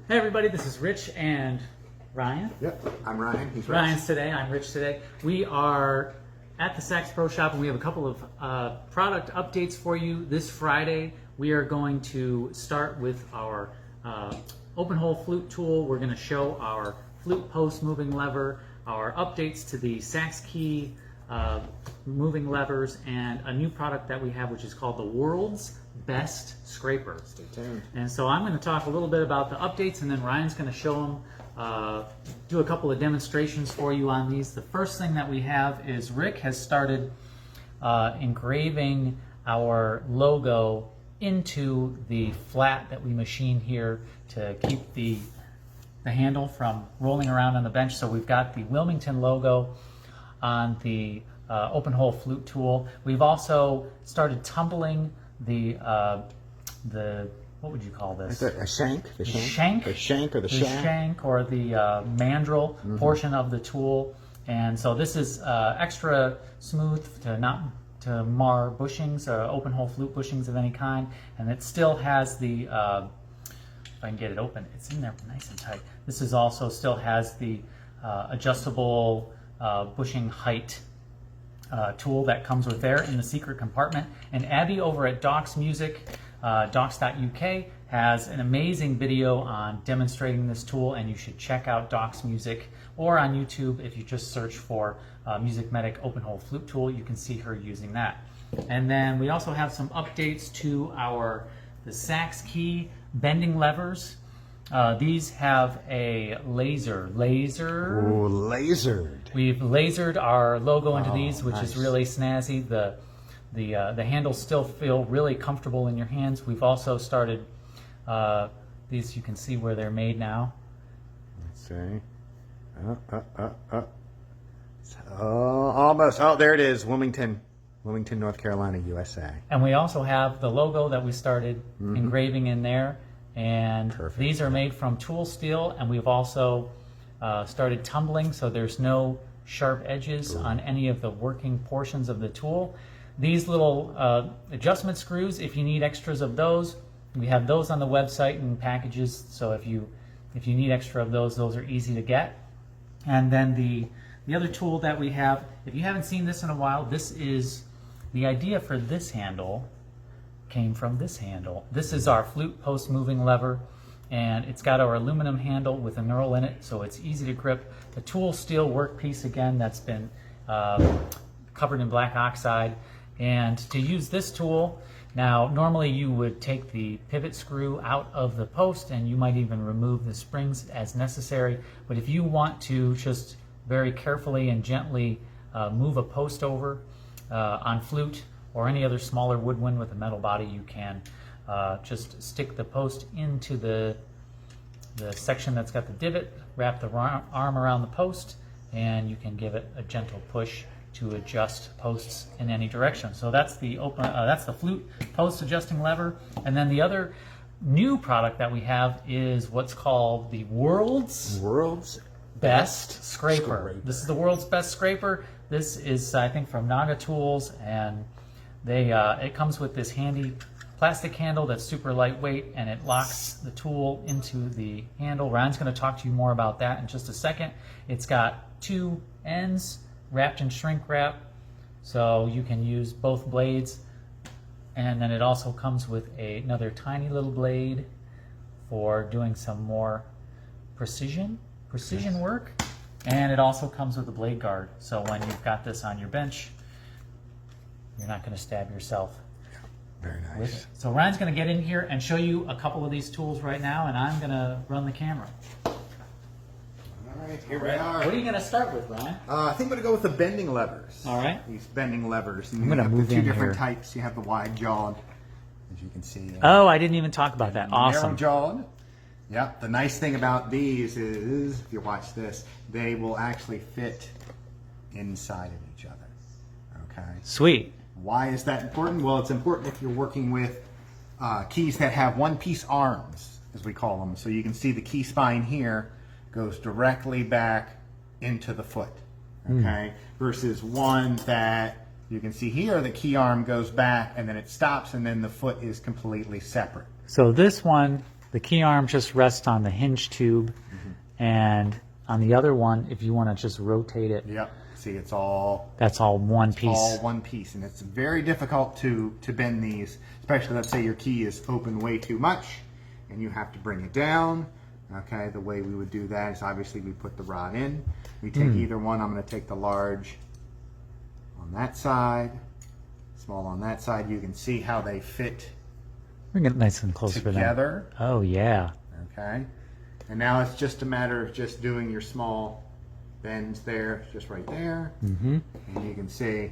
Hey everybody, this is Rich and Ryan. Yep, I'm Ryan. He's Rich. Ryan's today, I'm Rich today. We are at the Sax Pro Shop and we have a couple of product updates for you. This Friday we are going to start with our open hole flute tool. We're going to show our Flute Post Moving Lever, our updates to the sax key moving levers, and a new product that we have which is called the world's best scraper. Stay tuned. And so I'm going to talk a little bit about the updates, and then Ryan's going to show them, do a couple of demonstrations for you on these. The first thing that we have is Rick has started engraving our logo into the flat that we machine here to keep the handle from rolling around on the bench. So we've got the Wilmington logo on the open hole flute tool. We've also started tumbling the what would you call this? A shank? The shank? The shank or the shank or the mandrel portion of the tool. And so this is extra smooth to not to mar bushings, open hole flute bushings of any kind. And it still has the, if I can get it open, it's in there nice and tight. This is also still has the adjustable bushing height tool that comes with there in the secret compartment. And Abby over at Docs Music, docs.uk, has an amazing video on demonstrating this tool, and you should check out Docs Music, or on YouTube if you just search for MusicMedic open hole flute tool, you can see her using that. And then we also have some updates to the sax key bending levers. These have a laser. Ooh, lasered. We've lasered our logo into these, which nice. is really snazzy. The handles still feel really comfortable in your hands. We've also started these. You can see where they're made now. Let's see. Almost. Oh, there it is. Wilmington, North Carolina, USA. And we also have the logo that we started engraving in there. And Perfect. These are made from tool steel, and we've also started tumbling, so there's no sharp edges on any of the working portions of the tool. These little adjustment screws, if you need extras of those, we have those on the website in packages, so if you need extra of those are easy to get. And then the other tool that we have, if you haven't seen this in a while, this is the idea for this handle came from this handle. This is our Flute Post Moving Lever, and it's got our aluminum handle with a knurl in it, so it's easy to grip. The tool steel workpiece, again, that's been covered in black oxide. And to use this tool, now normally you would take the pivot screw out of the post, and you might even remove the springs as necessary, but if you want to just very carefully and gently move a post over on flute or any other smaller woodwind with a metal body, you can just stick the post into the section that's got the divot, wrap the arm around the post, and you can give it a gentle push to adjust posts in any direction. So that's the Flute Post Adjusting Lever. And then the other new product that we have is what's called the world's best scraper. This is the world's best scraper. This is, I think, from Naga Tools, and it comes with this handy plastic handle that's super lightweight, and it locks the tool into the handle. Ryan's going to talk to you more about that in just a second. It's got two ends wrapped in shrink wrap, so you can use both blades. And then it also comes with another tiny little blade for doing some more precision work. And it also comes with a blade guard, so when you've got this on your bench, you're not going to stab yourself. Very nice. With it. So Ryan's going to get in here and show you a couple of these tools right now, and I'm going to run the camera. All right, here we are. What are you going to start with, Ryan? I think I'm going to go with the bending levers. All right. These bending levers. And I'm you gonna have move the in two different here. types. You have the wide jawed, as you can see. Oh, I didn't even talk about that. Awesome. Narrow jawed. Yep. The nice thing about these is, if you watch this, they will actually fit inside of each other. Okay. Sweet. Why is that important? Well, it's important if you're working with keys that have one-piece arms, as we call them. So you can see the key spine here goes directly back into the foot, okay? Versus one that you can see here, the key arm goes back and then it stops, and then the foot is completely separate. So this one, the key arm just rests on the hinge tube, and on the other one, if you want to just rotate it, Yep. See, it's all that's all one piece. all one piece, and it's very difficult to bend these, especially let's say your key is open way too much and you have to bring it down. Okay, the way we would do that is obviously we put the rod in. We take either one. I'm going to take the large on that side, small on that side. You can see how they fit Bring it nice and close for them. together. Oh yeah. Okay, and now it's just a matter of just doing your small bends there, just right there, and you can see.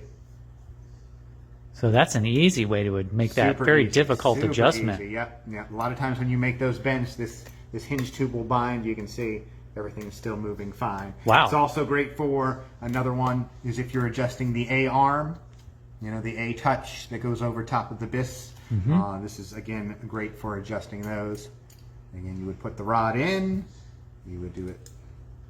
So that's an easy way to make that Super very easy, difficult super adjustment. Easy. Yep. A lot of times when you make those bends, this hinge tube will bind. You can see everything is still moving fine. Wow. It's also great for another one is if you're adjusting the A arm, you know, the A touch that goes over top of the bis. This is again great for adjusting those. Again, you would put the rod in, you would do it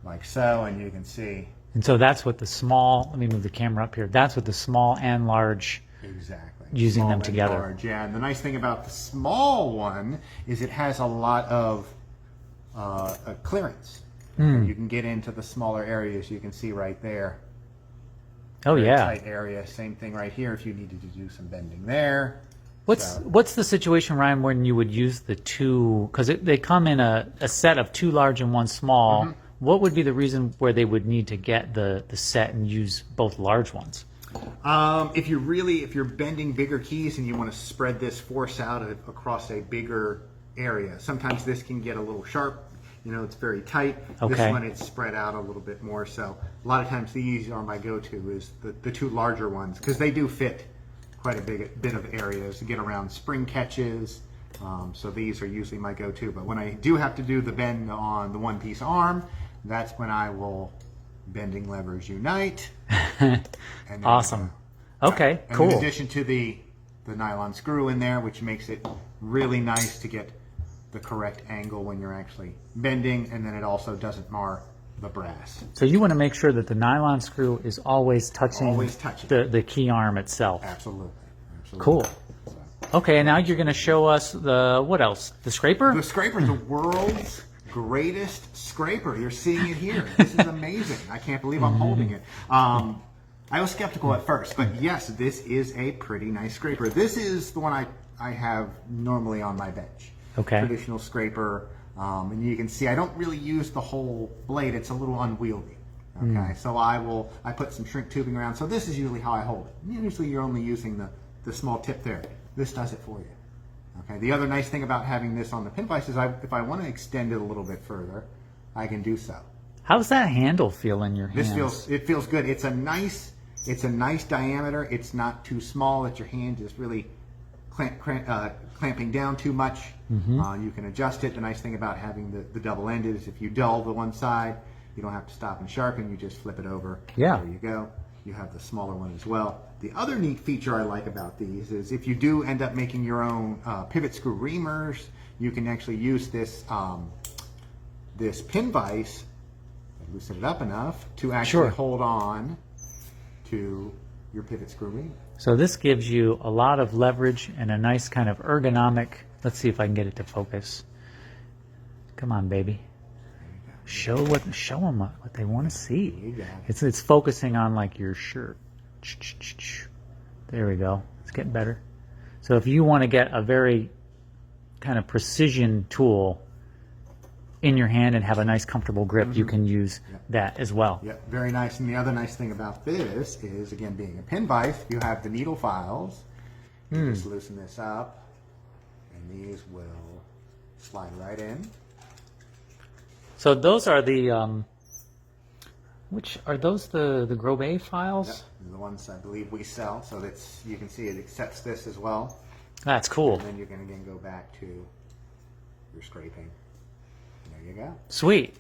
like so, and you can see. And so that's what the small, let me move the camera up here. That's what the small and large, Exactly. using Small them and together. large, yeah, and the nice thing about the small one is it has a lot of clearance. You can get into the smaller areas. You can see right there. Oh Very yeah. Tight area. Same thing right here if you needed to do some bending there. What's the situation, Ryan, when you would use the two, because they come in a set of two large and one small. What would be the reason where they would need to get the set and use both large ones? If you're bending bigger keys and you want to spread this force out across a bigger area, sometimes this can get a little sharp. You know, it's very tight. Okay. This one, it's spread out a little bit more. So a lot of times these are my go-to is the two larger ones because they do fit quite a bit of areas to get around spring catches. So these are usually my go-to. But when I do have to do the bend on the one-piece arm, that's when I will bending levers unite. And there Awesome. you go. Okay, And cool. in addition to the nylon screw in there, which makes it really nice to get the correct angle when you're actually bending, and then it also doesn't mar the brass. So you want to make sure that the nylon screw is always touching, the key arm itself. Absolutely. Cool. So, Okay, and now you're going to show us what else? The scraper? the scraper is the world's greatest scraper. You're seeing it here. This is amazing. I can't believe I'm holding it. I was skeptical at first, but yes, this is a pretty nice scraper. This is the one I have normally on my bench. Okay. Traditional scraper. And you can see I don't really use the whole blade. It's a little unwieldy. Okay, so I put some shrink tubing around. So this is usually how I hold it. Usually you're only using the small tip there. This does it for you. Okay. The other nice thing about having this on the pin vise is if I want to extend it a little bit further, I can do so. How's that handle feel in your hands? It feels good. It's a nice diameter. It's not too small that your hand is really clamping down too much. You can adjust it. The nice thing about having the double-ended is if you dull the one side, you don't have to stop and sharpen. You just flip it over. Yeah. There you go. You have the smaller one as well. The other neat feature I like about these is if you do end up making your own pivot screw reamers, you can actually use this this pin vise, loosen it up enough to actually hold on to your pivot screw reamer. So this gives you a lot of leverage and a nice kind of ergonomic. Let's see if I can get it to focus. Come on, baby. Show them what they want to see. You got It's focusing on like your shirt. There we go. It's getting better. So if you want to get a very kind of precision tool in your hand and have a nice comfortable grip, you can use that as well. Yep, very nice. And the other nice thing about this is, again, being a pin vise, you have the needle files. You just loosen this up, and these will slide right in. So those are the which are those the Grove files? Yep, the ones I believe we sell. So you can see it accepts this as well. That's cool. And then you can again go back to your scraping. There you go. Sweet.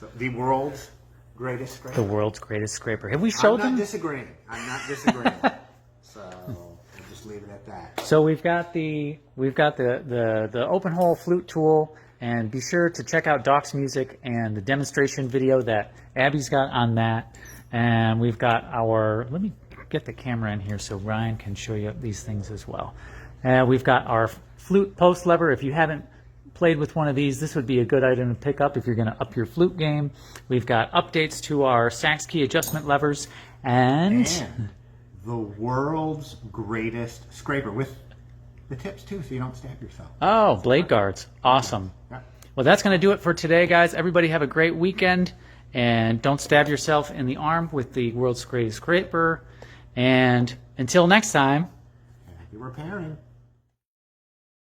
So the world's greatest scraper. The world's greatest scraper. Have we showed I'm them? not disagreeing. So we'll just leave it at that. So we've got the open hole flute tool, and be sure to check out Doc's Music and the demonstration video that Abby's got on that. And we've got let me get the camera in here so Ryan can show you these things as well. We've got our flute post lever. If you haven't played with one of these, this would be a good item to pick up if you're going to up your flute game. We've got updates to our sax key adjustment levers and the world's greatest scraper with the tips too, so you don't stab yourself. oh, blade guards. Awesome. Yeah. Well, that's going to do it for today, guys. Everybody have a great weekend, and don't stab yourself in the arm with the world's greatest scraper. And until next time, Happy repairing.